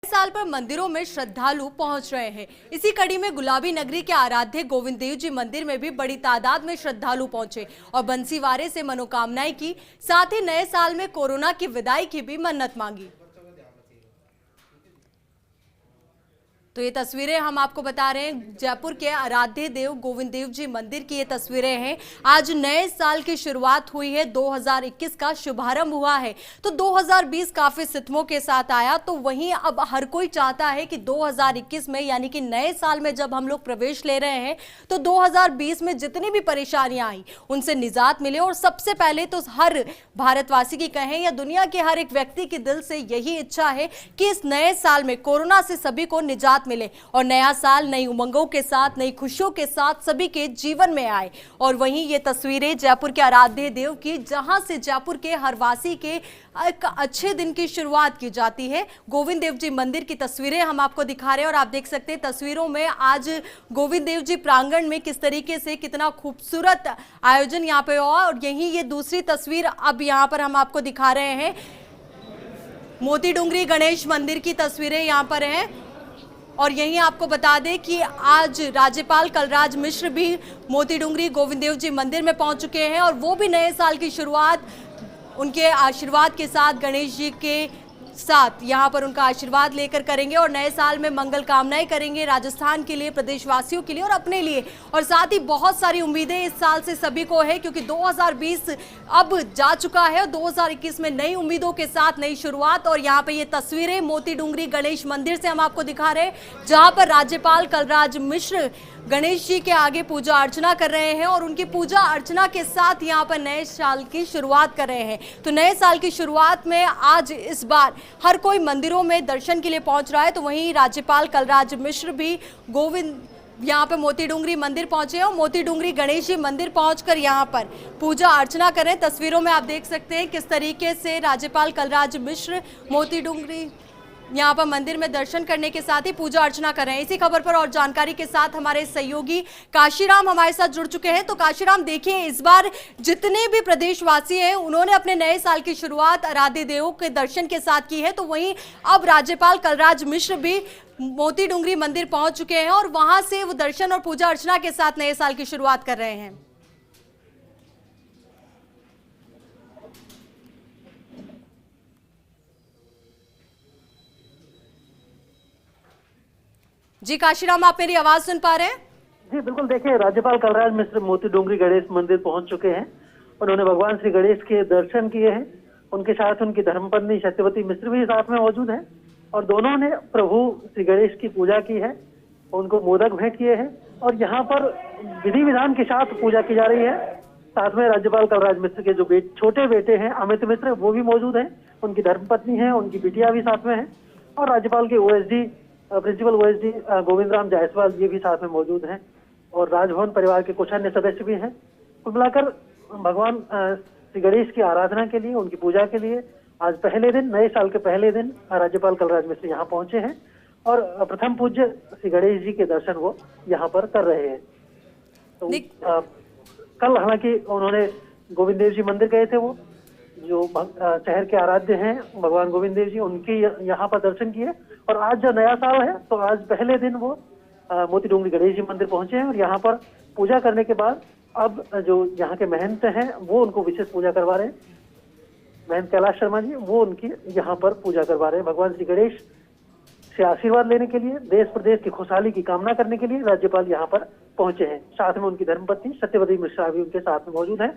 साल पर मंदिरों में श्रद्धालु पहुंच रहे हैं। इसी कड़ी में गुलाबी नगरी के आराध्य गोविंद देव जी मंदिर में भी बड़ी तादाद में श्रद्धालु पहुंचे और बंसीवारे से मनोकामनाएं की, साथ ही नए साल में कोरोना की विदाई की भी मन्नत मांगी। तो ये तस्वीरें हम आपको बता रहे हैं, जयपुर के आराध्य देव गोविंद देव जी मंदिर की ये तस्वीरें हैं। आज नए साल की शुरुआत हुई है, 2021 का शुभारंभ हुआ है। तो 2020 काफी सितमों के साथ आया, तो वहीं अब हर कोई चाहता है कि 2021 में यानी कि नए साल में जब हम लोग प्रवेश ले रहे हैं तो 2020 में जितनी भी परेशानियां आई उनसे निजात मिले। और सबसे पहले तो हर भारतवासी की कहें या दुनिया के हर एक व्यक्ति के दिल से यही इच्छा है कि इस नए साल में कोरोना से सभी को निजात मिले और नया साल नई उमंगों के साथ, नई खुशियों के साथ सभी के जीवन में आए। और वहीं ये तस्वीरें जयपुर के आराध्य देव की, जहां से जयपुर के हर वासी के एक अच्छे दिन की शुरुआत की जाती है। गोविंद देव जी मंदिर की तस्वीरें हम आपको दिखा रहे हैं और आप देख सकते हैं तस्वीरों में आज गोविंद देव जी प्रांगण में किस तरीके से कितना खूबसूरत आयोजन यहाँ पे हुआ। और यही ये दूसरी तस्वीर अब यहाँ पर हम आपको दिखा रहे हैं, मोती डूंगरी गणेश मंदिर की तस्वीरें यहाँ पर हैं। और यहीं आपको बता दें कि आज राज्यपाल कलराज मिश्र भी मोती डूंगरी गोविंद देव जी मंदिर में पहुंच चुके हैं और वो भी नए साल की शुरुआत उनके आशीर्वाद के साथ, गणेश जी के साथ यहाँ पर उनका आशीर्वाद लेकर करेंगे और नए साल में मंगल कामनाएं करेंगे राजस्थान के लिए, प्रदेशवासियों के लिए और अपने लिए। और साथ ही बहुत सारी उम्मीदें इस साल से सभी को है, क्योंकि 2020 अब जा चुका है और 2021 में नई उम्मीदों के साथ नई शुरुआत। और यहाँ पे ये तस्वीरें मोती डूंगरी गणेश मंदिर से हम आपको दिखा रहे हैं, जहाँ पर राज्यपाल कलराज मिश्र गणेश जी के आगे पूजा अर्चना कर रहे हैं और उनकी पूजा अर्चना के साथ यहाँ पर नए साल की शुरुआत कर रहे हैं। तो नए साल की शुरुआत में आज इस बार हर कोई मंदिरों में दर्शन के लिए पहुंच रहा है। तो वहीं राज्यपाल कलराज मिश्र भी यहाँ पे मोती डूंगरी मंदिर पहुंचे और मोती डूंगरी गणेश जी मंदिर पहुंचकर यहाँ पर पूजा अर्चना करें। तस्वीरों में आप देख सकते हैं किस तरीके से राज्यपाल कलराज मिश्र मोती डूंगरी यहाँ पर मंदिर में दर्शन करने के साथ ही पूजा अर्चना कर रहे हैं। इसी खबर पर और जानकारी के साथ हमारे सहयोगी काशीराम हमारे साथ जुड़ चुके हैं। तो काशीराम, देखिए इस बार जितने भी प्रदेशवासी हैं उन्होंने अपने नए साल की शुरुआत आराध्य देवों के दर्शन के साथ की है, तो वहीं अब राज्यपाल कलराज मिश्र भी मोती डूंगरी मंदिर पहुंच चुके हैं और वहां से वो दर्शन और पूजा अर्चना के साथ नए साल की शुरुआत कर रहे हैं। जी काशीराम, आप मेरी आवाज सुन पा रहे हैं? जी बिल्कुल, देखिए राज्यपाल कलराज मिश्र मोती डूंगरी गणेश मंदिर पहुंच चुके हैं। उन्होंने भगवान श्री गणेश के दर्शन किए हैं। उनके साथ उनकी धर्मपत्नी सत्यवती मिश्र भी साथ में मौजूद हैं और दोनों ने प्रभु श्री गणेश की पूजा की है, उनको मोदक भेंट किए हैं और यहाँ पर विधि विधान के साथ पूजा की जा रही है। साथ में राज्यपाल कलराज मिश्र के जो छोटे बेटे हैं अमित मिश्र, वो भी मौजूद हैं, उनकी धर्मपत्नी है, उनकी बिटिया भी साथ में है और राज्यपाल के OSD principal OSD Govind Ram Jaiswal ये भी साथ में मौजूद हैं और राजभवन परिवार के कुछ अन्य सदस्य भी हैं। कुल मिलाकर भगवान श्री गणेश की आराधना के लिए, उनकी पूजा के लिए आज पहले दिन, नए साल के पहले दिन राज्यपाल कलराज मिश्र यहाँ पहुंचे हैं और प्रथम पूज्य श्री गणेश जी के दर्शन वो यहाँ पर कर रहे हैं। तो कल हालांकि उन्होंने गोविंद देव जी मंदिर गए थे, वो जो शहर के आराध्य हैं भगवान गोविंद देव जी, उनके यहाँ पर दर्शन किए और आज जो नया साल है तो आज पहले दिन वो मोती डूंगरी गणेश जी मंदिर पहुंचे हैं और यहाँ पर पूजा करने के बाद अब जो यहाँ के महंत हैं वो उनको विशेष पूजा करवा रहे हैं। महंत कैलाश शर्मा जी वो उनकी यहाँ पर पूजा करवा रहे हैं। भगवान श्री गणेश से आशीर्वाद लेने के लिए, देश प्रदेश की खुशहाली की कामना करने के लिए राज्यपाल यहाँ पर पहुंचे हैं। साथ में उनकी धर्मपत्नी सत्यवती मिश्रा भी उनके साथ में मौजूद है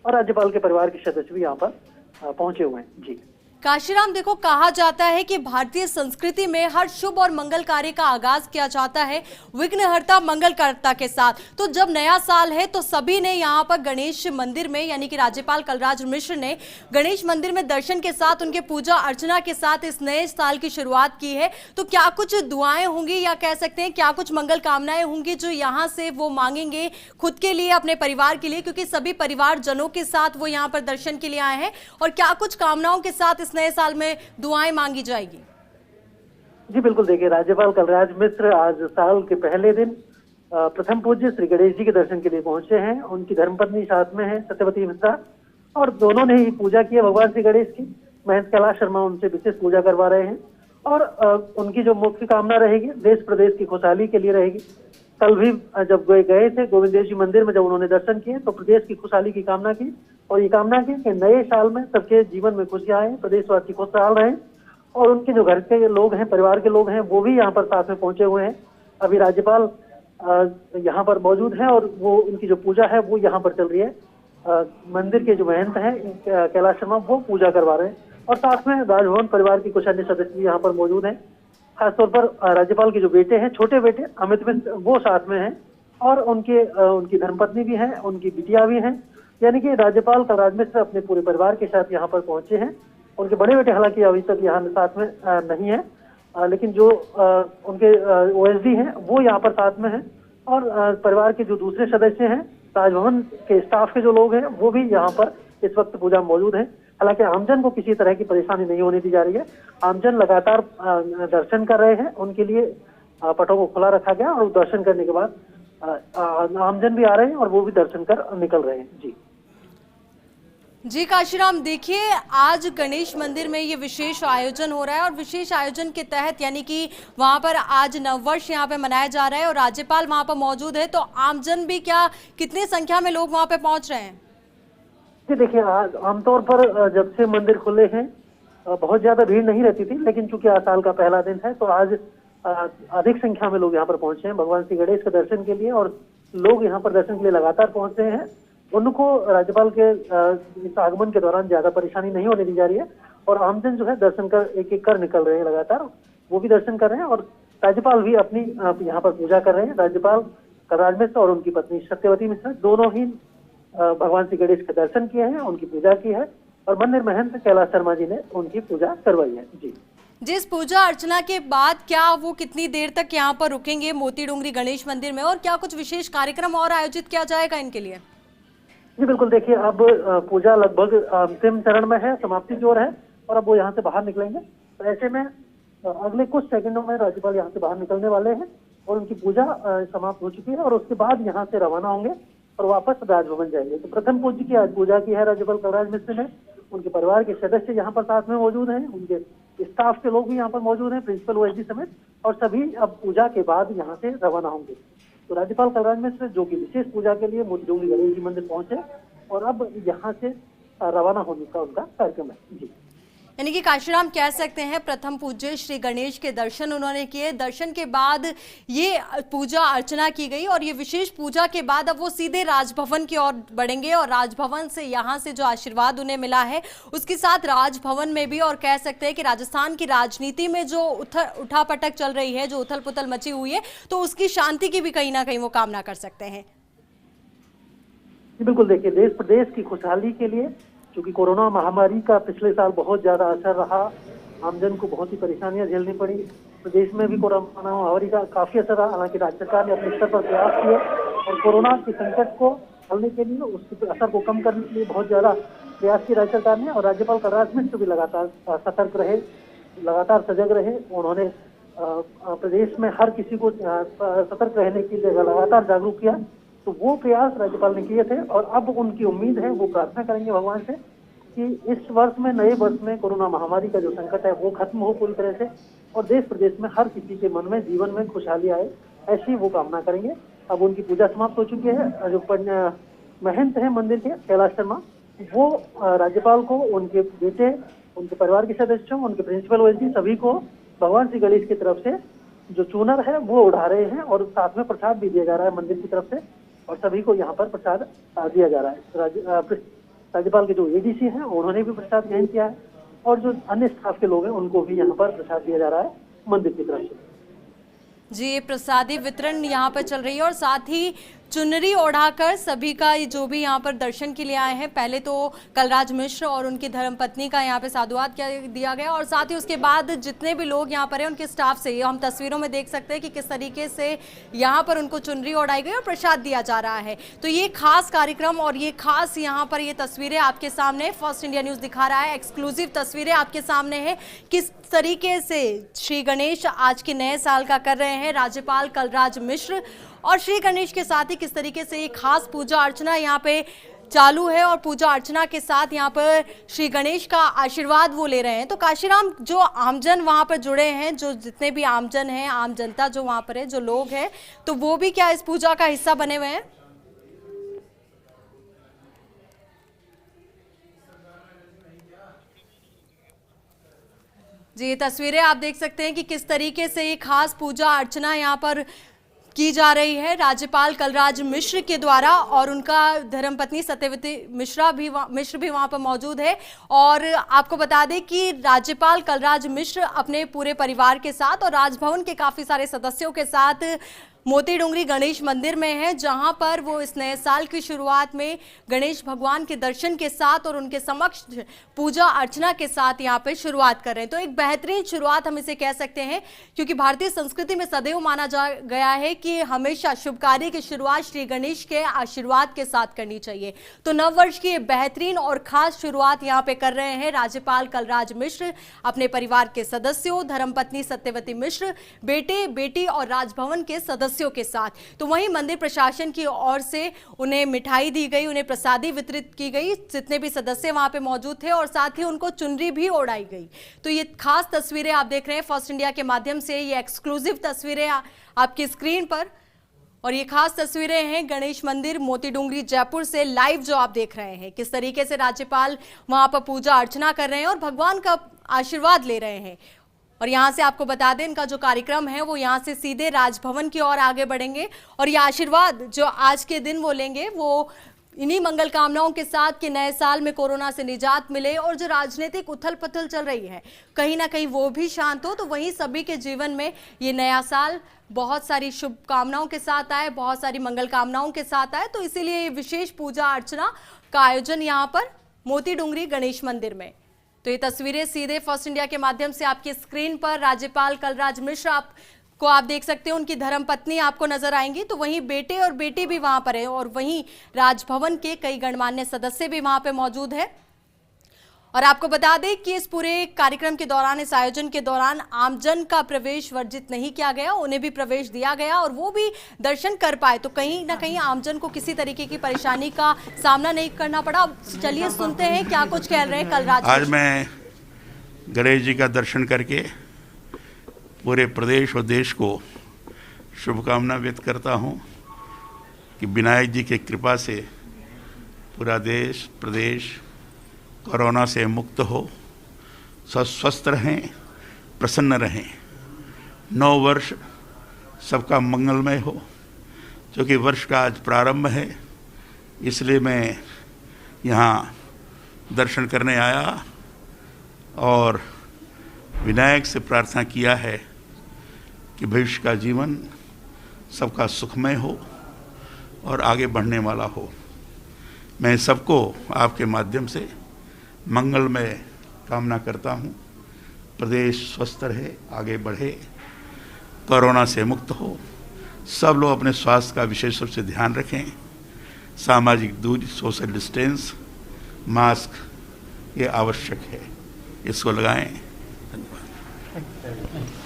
और राज्यपाल के परिवार के सदस्य भी यहाँ पर पहुंचे हुए हैं। जी काशीराम, देखो कहा जाता है कि भारतीय संस्कृति में हर शुभ और मंगल कार्य का आगाज किया जाता है विघ्नहर्ता मंगलकर्ता के साथ। तो जब नया साल है तो सभी ने यहाँ पर गणेश मंदिर में, यानी कि राज्यपाल कलराज मिश्र ने गणेश मंदिर में दर्शन के साथ, उनके पूजा अर्चना के साथ इस नए साल की शुरुआत की है। तो क्या कुछ दुआएं होंगी या कह सकते हैं क्या कुछ मंगल कामनाएं होंगी जो यहाँ से वो मांगेंगे खुद के लिए, अपने परिवार के लिए, क्योंकि सभी परिवार जनों के साथ वो यहाँ पर दर्शन के लिए आए हैं, और क्या कुछ कामनाओं के साथ इस नए साल में दुआएं मांगी जाएगी? जी बिल्कुल, देखिए राज्यपाल कलराज मिश्र आज साल के पहले दिन प्रथम पूज्य श्री गणेश जी के दर्शन के लिए पहुंचे हैं। उनकी धर्मपत्नी साथ में है सत्यवती मिश्रा और दोनों ने ही पूजा की है भगवान श्री गणेश की। महंत कैलाश शर्मा उनसे विशेष पूजा करवा रहे हैं और उनकी जो मुख्य कामना रहेगी देश प्रदेश की खुशहाली के लिए रहेगी। कल भी जब गए थे गोविंद देव जी मंदिर में, जब उन्होंने दर्शन किए तो प्रदेश की खुशहाली की कामना की और ये कामना की कि नए साल में सबके जीवन में खुशियां आए, प्रदेशवासी खुशहाल रहे। और उनके जो घर के लोग हैं, परिवार के लोग हैं, वो भी यहाँ पर साथ में पहुंचे हुए हैं। अभी राज्यपाल यहाँ पर मौजूद हैं और वो उनकी जो पूजा है वो यहाँ पर चल रही है। मंदिर के जो महंत हैं कैलाश शर्मा, वो पूजा करवा रहे हैं और साथ में राजभवन परिवार के कुछ अन्य सदस्य भी यहाँ पर मौजूद हैं। खासतौर पर राज्यपाल के जो बेटे हैं, छोटे बेटे अमित मिश्र, वो साथ में हैं और उनकी धर्मपत्नी भी हैं, उनकी बिटिया भी हैं। यानी कि राज्यपाल कलराज मिश्र अपने पूरे परिवार के साथ यहाँ पर पहुंचे हैं। उनके बड़े बेटे हालांकि अभी तक यहाँ साथ में नहीं है, लेकिन जो उनके ओएसडी हैं वो यहाँ पर साथ में हैं और परिवार के जो दूसरे सदस्य हैं, राजभवन के स्टाफ के जो लोग हैं, वो भी यहाँ पर इस वक्त पूजा में मौजूद हैं। हालांकि आमजन को किसी तरह की परेशानी नहीं होने दी जा रही है। आमजन लगातार दर्शन कर रहे हैं, उनके लिए पटों को खुला रखा गया और दर्शन करने के बाद आमजन भी आ रहे हैं और वो भी दर्शन कर निकल रहे हैं। जी काशीराम, देखिए आज गणेश मंदिर में ये विशेष आयोजन हो रहा है और विशेष आयोजन के तहत यानी कि वहां पर आज नववर्ष यहाँ पे मनाया जा रहा है और राज्यपाल वहां पर मौजूद है, तो आमजन भी क्या, कितनी संख्या में लोग वहां पे पहुंच रहे हैं? जी देखिए, आमतौर पर जब से मंदिर खुले हैं बहुत ज्यादा भीड़ नहीं रहती थी, लेकिन चूंकि आज साल का पहला दिन है तो आज अधिक संख्या में लोग यहाँ पर पहुंचे हैं भगवान श्री गणेश के दर्शन के लिए। और लोग यहाँ पर दर्शन के लिए लगातार पहुंच रहे हैं। उनको राज्यपाल के इस आगमन के दौरान ज्यादा परेशानी नहीं होने दी जा रही है और आमजन जो है दर्शन कर एक एक कर निकल रहे हैं लगातार, वो भी दर्शन कर रहे हैं और राज्यपाल भी अपनी यहाँ पर पूजा कर रहे हैं। राज्यपाल कलराज मिश्र और उनकी पत्नी सत्यवती मिश्र दोनों ही भगवान श्री गणेश के दर्शन किए हैं, उनकी पूजा की है और मंदिर महंत कैलाश शर्मा जी ने उनकी पूजा करवाई है। जी, जिस पूजा अर्चना के बाद क्या वो कितनी देर तक यहाँ पर रुकेंगे मोती डोंगरी गणेश मंदिर में और क्या कुछ विशेष कार्यक्रम और आयोजित किया जाएगा इनके लिए? जी बिल्कुल, देखिए अब पूजा लगभग अंतिम चरण में है, समाप्ति की ओर है और अब वो यहाँ से बाहर निकलेंगे। तो ऐसे में अगले कुछ सेकंडों में राज्यपाल यहाँ से बाहर निकलने वाले हैं और उनकी पूजा समाप्त हो चुकी है और उसके बाद यहाँ से रवाना होंगे और वापस राजभवन जाएंगे। तो प्रथम पूज्य की आज पूजा की है राज्यपाल कलराज मिश्र ने। उनके परिवार के सदस्य यहाँ पर साथ में मौजूद हैं, उनके स्टाफ के लोग भी यहाँ पर मौजूद हैं, प्रिंसिपल ओएसडी समेत, और सभी अब पूजा के बाद यहाँ से रवाना होंगे। तो राज्यपाल कलराज मिश्र जो कि विशेष पूजा के लिए मोती डोंगरी गणेश जी मंदिर पहुंचे और अब यहाँ से रवाना होने का उनका कार्यक्रम है। जी, यानी कि काशीराम कह सकते हैं प्रथम पूज्य श्री गणेश के दर्शन उन्होंने किए, दर्शन के बाद ये पूजा अर्चना की गई और ये विशेष पूजा के बाद अब वो सीधे राजभवन की ओर बढ़ेंगे और राजभवन से यहाँ से जो आशीर्वाद उन्हें मिला है उसके साथ राजभवन में भी, और कह सकते हैं कि राजस्थान की राजनीति में जो उठापटक चल रही है, जो उथल पुथल मची हुई है, तो उसकी शांति की भी कहीं ना कहीं वो कामना कर सकते हैं। बिल्कुल, देखिए देश प्रदेश की खुशहाली के लिए, क्योंकि कोरोना महामारी का पिछले साल बहुत ज्यादा असर रहा, आमजन को बहुत ही परेशानियां झेलनी पड़ी, प्रदेश में भी कोरोना महामारी का काफी असर रहा। हालांकि राज्य सरकार ने अपने स्तर पर प्रयास किए और कोरोना के संकट को हलने के लिए, उसके असर को कम करने के लिए बहुत ज्यादा प्रयास किए राज्य सरकार ने। और राज्यपाल कलराज मिश्र भी लगातार सतर्क रहे, लगातार सजग रहे। उन्होंने प्रदेश में हर किसी को सतर्क रहने की लगातार जागरूक किया। तो वो प्रयास राज्यपाल ने किए थे और अब उनकी उम्मीद है, वो प्रार्थना करेंगे भगवान से कि इस वर्ष में, नए वर्ष में कोरोना महामारी का जो संकट है वो खत्म हो पूरी तरह से और देश प्रदेश में हर किसी के मन में, जीवन में खुशहाली आए, ऐसी वो कामना करेंगे। अब उनकी पूजा समाप्त हो चुकी है। जो महंत है मंदिर के कैलाश शर्मा, वो राज्यपाल को, उनके बेटे, उनके परिवार के सदस्यों, उनके प्रिंसिपल ओएसडी सभी को भगवान श्री गणेश की तरफ से जो चूनर है वो उड़ा रहे हैं और साथ में प्रसाद भी दिया जा रहा है मंदिर की तरफ से और सभी को यहाँ पर प्रसाद दिया जा रहा है। राज्यपाल के जो एडीसी हैं उन्होंने भी प्रसाद ग्रहण किया है और जो अन्य स्टाफ के लोग हैं उनको भी यहाँ पर प्रसाद दिया जा रहा है मंदिर की तरफ से। जी, प्रसादी वितरण यहाँ पर चल रही है और साथ ही चुनरी ओढ़ाकर सभी का जो भी यहाँ पर दर्शन के लिए आए हैं, पहले तो कलराज मिश्र और उनकी धर्मपत्नी का यहाँ पे साधुवाद दिया गया और साथ ही उसके बाद जितने भी लोग यहाँ पर हैं उनके स्टाफ से, हम तस्वीरों में देख सकते हैं कि किस तरीके से यहाँ पर उनको चुनरी ओढ़ाई गई और प्रसाद दिया जा रहा है। तो ये खास कार्यक्रम और ये खास यहाँ पर ये तस्वीरें आपके सामने फर्स्ट इंडिया न्यूज दिखा रहा है, एक्सक्लूसिव तस्वीरें आपके सामने है किस तरीके से श्री गणेश आज के नए साल का कर रहे हैं राज्यपाल कलराज मिश्र और श्री गणेश के साथ ही किस तरीके से ये खास पूजा अर्चना यहाँ पे चालू है और पूजा अर्चना के साथ यहाँ पर श्री गणेश का आशीर्वाद वो ले रहे हैं। तो काशीराम, जो आमजन वहाँ पर जुड़े हैं, जो जितने भी आमजन हैं, आम जनता जो वहाँ पर है, जो लोग हैं, तो वो भी क्या इस पूजा का हिस्सा बने हुए हैं? जी, ये तस्वीरें आप देख सकते हैं कि किस तरीके से ये खास पूजा अर्चना यहाँ पर की जा रही है राज्यपाल कलराज मिश्र के द्वारा, और उनका धर्मपत्नी सत्यवती मिश्र भी वहां पर मौजूद है। और आपको बता दें कि राज्यपाल कलराज मिश्र अपने पूरे परिवार के साथ और राजभवन के काफी सारे सदस्यों के साथ मोती डोंगरी गणेश मंदिर में है, जहां पर वो इस नए साल की शुरुआत में गणेश भगवान के दर्शन के साथ और उनके समक्ष पूजा अर्चना के साथ यहां पे शुरुआत कर रहे हैं। तो एक बेहतरीन शुरुआत हम इसे कह सकते हैं, क्योंकि भारतीय संस्कृति में सदैव माना जा गया है कि हमेशा शुभ कार्य की शुरुआत श्री गणेश के आशीर्वाद के साथ करनी चाहिए। तो नववर्ष की बेहतरीन और खास शुरुआत यहाँ पे कर रहे हैं राज्यपाल कलराज मिश्र अपने परिवार के सदस्यों, धर्मपत्नी सत्यवती मिश्र, बेटे बेटी और राजभवन के सदस्यों के साथ। तो वहीं मंदिर प्रशासन की ओर से उन्हें मिठाई दी गई, उन्हें प्रसादी वितरित की गई, जितने भी सदस्य वहां पे मौजूद थे, और साथ ही उनको चुनरी भी ओढ़ाई गई। तो ये खास तस्वीरें आप देख रहे हैं फर्स्ट इंडिया के माध्यम से, ये एक्सक्लूसिव तस्वीरें आपकी स्क्रीन पर, और ये खास तस्वीरें हैं गणेश मंदिर मोती डोंगरी जयपुर से लाइव जो आप देख रहे हैं, किस तरीके से राज्यपाल वहां पर पूजा अर्चना कर रहे हैं और भगवान का आशीर्वाद ले रहे हैं। और यहाँ से आपको बता दें, इनका जो कार्यक्रम है वो यहाँ से सीधे राजभवन की ओर आगे बढ़ेंगे, और ये आशीर्वाद जो आज के दिन वो लेंगे वो इन्हीं मंगल कामनाओं के साथ कि नए साल में कोरोना से निजात मिले और जो राजनीतिक उथल पुथल चल रही है कहीं ना कहीं वो भी शांत हो। तो वहीं सभी के जीवन में ये नया साल बहुत सारी शुभकामनाओं के साथ आए, बहुत सारी मंगल कामनाओं के साथ आए। तो इसीलिए ये विशेष पूजा अर्चना का आयोजन यहाँ पर मोती डोंगरी गणेश मंदिर में। तो ये तस्वीरें सीधे फर्स्ट इंडिया के माध्यम से आपकी स्क्रीन पर राज्यपाल कलराज मिश्र आप देख सकते हैं, उनकी धर्मपत्नी आपको नजर आएंगी। तो वहीं बेटे और बेटी भी वहां पर है, और वहीं राजभवन के कई गणमान्य सदस्य भी वहां पे मौजूद है। और आपको बता दें कि इस पूरे कार्यक्रम के दौरान, इस आयोजन के दौरान आमजन का प्रवेश वर्जित नहीं किया गया, उन्हें भी प्रवेश दिया गया और वो भी दर्शन कर पाए। तो कहीं ना कहीं आमजन को किसी तरीके की परेशानी का सामना नहीं करना पड़ा। चलिए सुनते हैं क्या कुछ कह रहे हैं कलराज। आज मैं गणेश जी का दर्शन करके पूरे प्रदेश और देश को शुभकामना व्यक्त करता हूँ कि विनायक जी की कृपा से पूरा देश प्रदेश कोरोना से मुक्त हो, स्वस्थ रहें, प्रसन्न रहें, नव वर्ष सबका मंगलमय हो। क्योंकि वर्ष का आज प्रारंभ है, इसलिए मैं यहाँ दर्शन करने आया और विनायक से प्रार्थना किया है कि भविष्य का जीवन सबका सुखमय हो और आगे बढ़ने वाला हो। मैं सबको आपके माध्यम से मंगलमय कामना करता हूँ। प्रदेश स्वस्थ रहे, आगे बढ़े, कोरोना से मुक्त हो। सब लोग अपने स्वास्थ्य का विशेष रूप से ध्यान रखें। सामाजिक दूरी, सोशल डिस्टेंस, मास्क ये आवश्यक है, इसको लगाएं। धन्यवाद।